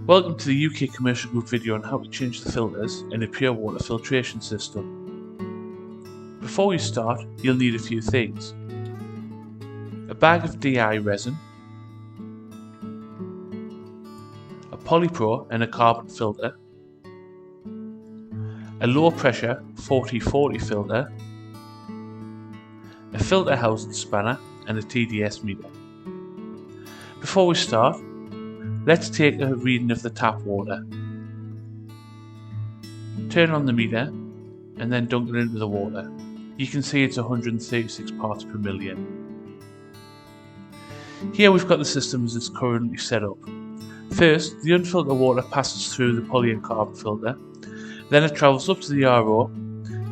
Welcome to the UK Commercial Group video on how to change the filters in a pure water filtration system. Before we start, you'll need a few things: a bag of DI resin, a polypro and a carbon filter, a low pressure 40/40 filter, a filter housing spanner and a TDS meter. Before we start, let's take a reading of the tap water. Turn on the meter and then dunk it into the water. You can see it's 136 parts per million. Here we've got the system as it's currently set up. First, the unfiltered water passes through the poly and carbon filter, then it travels up to the RO.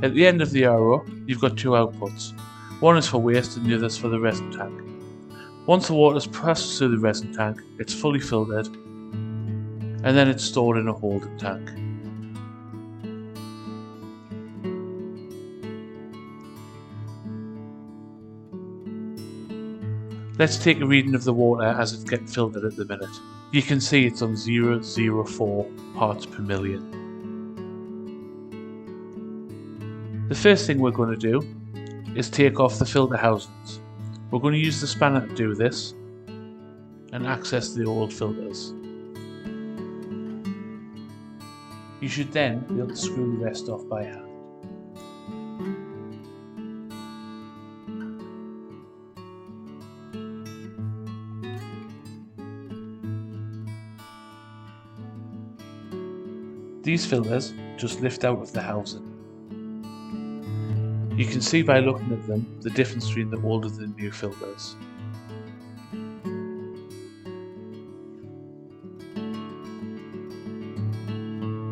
At the end of the RO, you've got two outputs. One is for waste and the other is for the resin tank. Once the water passes through the resin tank, it's fully filtered and then it's stored in a holding tank. Let's take a reading of the water as it's getting filtered at the minute. You can see it's on 0.04 parts per million. The first thing we're going to do is take off the filter housings. We're going to use the spanner to do this and access the old filters. You should then be able to screw the rest off by hand. These filters just lift out of the housing. You can see by looking at them the difference between the old and the new filters.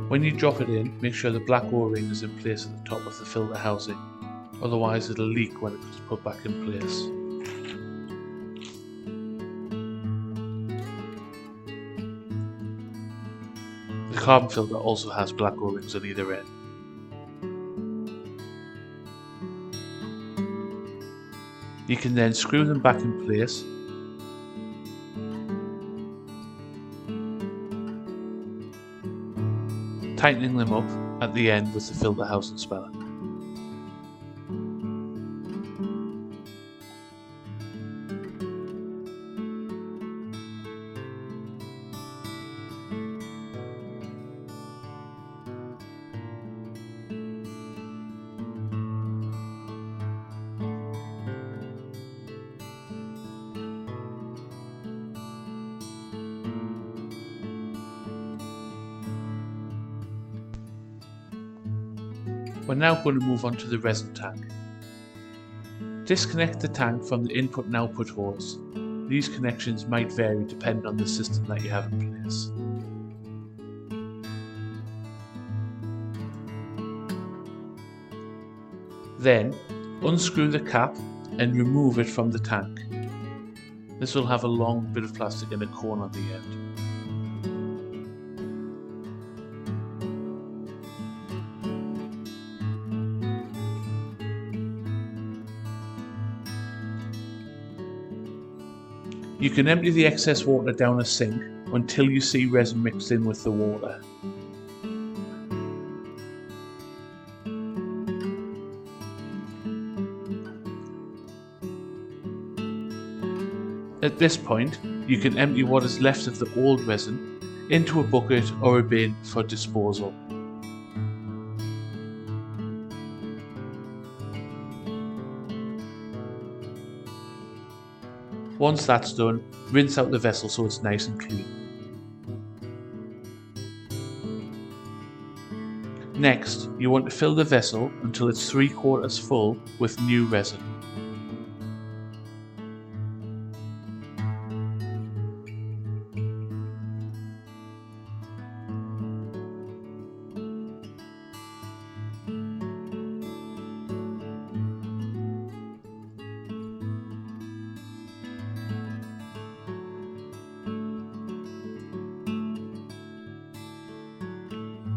When you drop it in, make sure the black O-ring is in place at the top of the filter housing, otherwise it'll leak when it's put back in place. The carbon filter also has black O-rings on either end. You can then screw them back in place tightening them up at the end with the filter housing spanner. We're now going to move on to the resin tank. Disconnect the tank from the input and output hose. These connections might vary depending on the system that you have in place. Then, unscrew the cap and remove it from the tank. This will have a long bit of plastic and a cone on the end. You can empty the excess water down a sink until you see resin mixed in with the water. At this point, you can empty what is left of the old resin into a bucket or a bin for disposal. Once that's done, rinse out the vessel so it's nice and clean. Next, you want to fill the vessel until it's 3/4 full with new resin.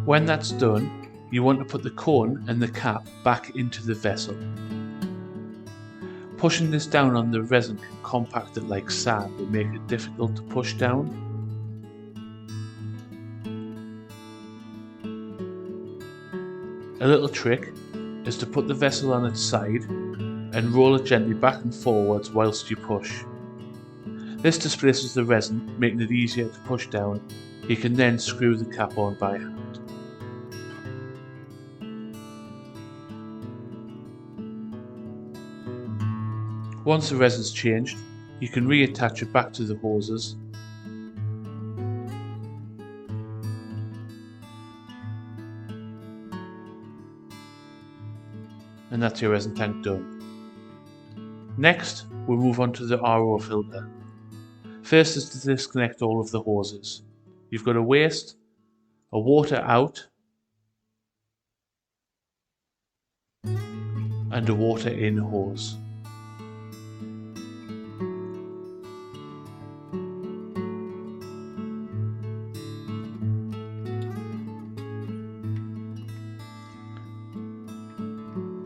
When that's done, you want to put the cone and the cap back into the vessel. Pushing this down on the resin can compact it like sand and make it difficult to push down. A little trick is to put the vessel on its side and roll it gently back and forwards whilst you push. This displaces the resin, making it easier to push down. You can then screw the cap on by hand. Once the resin's changed, you can reattach it back to the hoses. And that's your resin tank done. Next, we'll move on to the RO filter. First is to disconnect all of the hoses. You've got a waste, a water out, and a water in hose.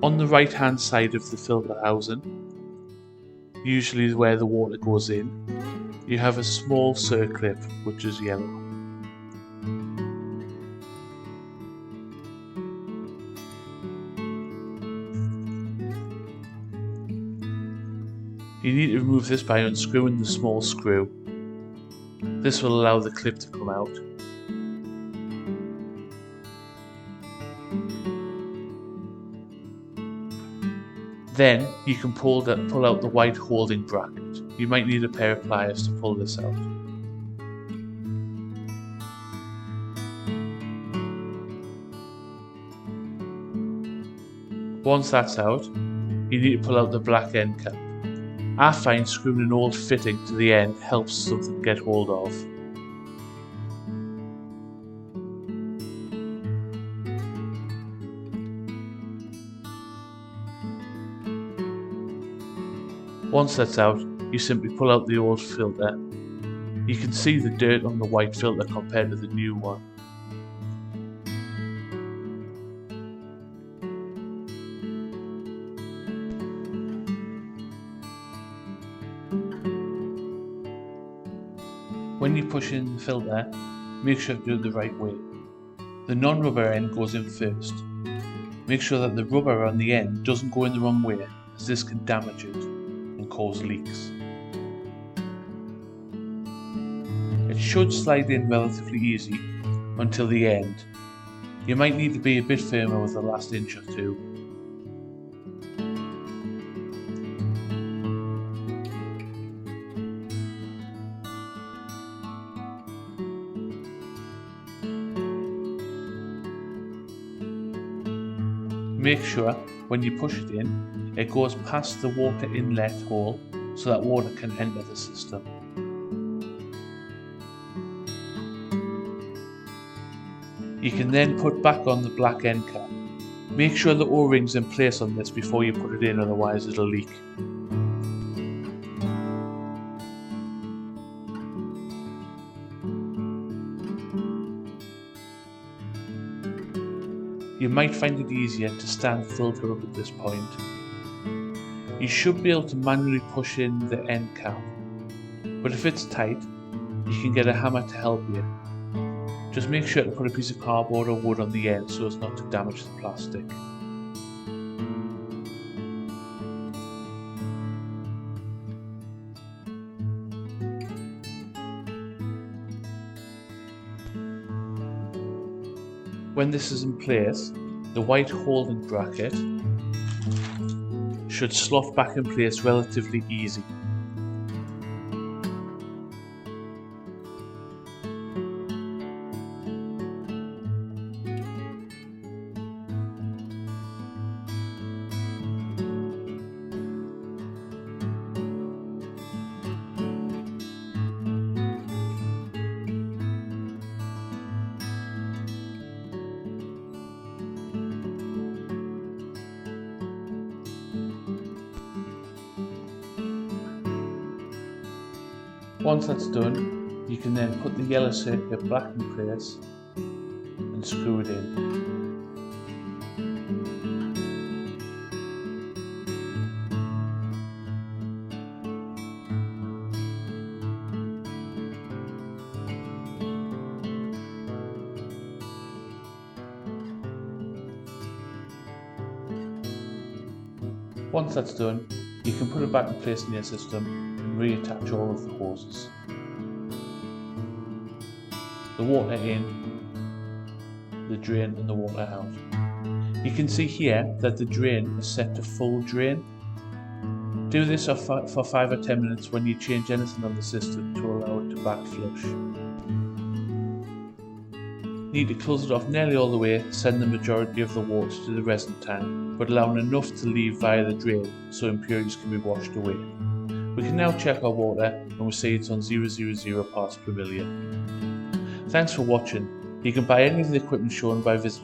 On the right hand side of the filter housing, usually where the water goes in, you have a small circlip which is yellow. You need to remove this by unscrewing the small screw. This will allow the clip to come out. Then you can pull out the white holding bracket. You might need a pair of pliers to pull this out. Once that's out, you need to pull out the black end cap. I find screwing an old fitting to the end helps something get hold of. Once that's out, you simply pull out the old filter. You can see the dirt on the white filter compared to the new one. When you push in the filter, make sure to do it the right way. The non-rubber end goes in first. Make sure that the rubber on the end doesn't go in the wrong way, as this can damage it and cause leaks. It should slide in relatively easy until the end. You might need to be a bit firmer with the last inch or two. Make sure when you push it in, it goes past the water inlet hole so that water can enter the system. You can then put back on the black end cap. Make sure the O-ring's in place on this before you put it in, otherwise it'll leak. You might find it easier to stand the filter up at this point. You should be able to manually push in the end cap, but if it's tight, you can get a hammer to help you. Just make sure to put a piece of cardboard or wood on the end so as not to damage the plastic. When this is in place, the white holding bracket should slot back in place relatively easy. Once that's done, you can then put the yellow circuit back in place and screw it in. Once that's done, you can put it back in place in your system and reattach all of the hoses. The water in, the drain and the water out. You can see here that the drain is set to full drain. Do this for 5 or 10 minutes when you change anything on the system to allow it to back flush. Need to close it off nearly all the way, send the majority of the water to the resin tank, but allowing enough to leave via the drain so impurities can be washed away. We can now check our water and we see it's on 000 parts per million. Thanks for watching. You can buy any of the equipment shown by visiting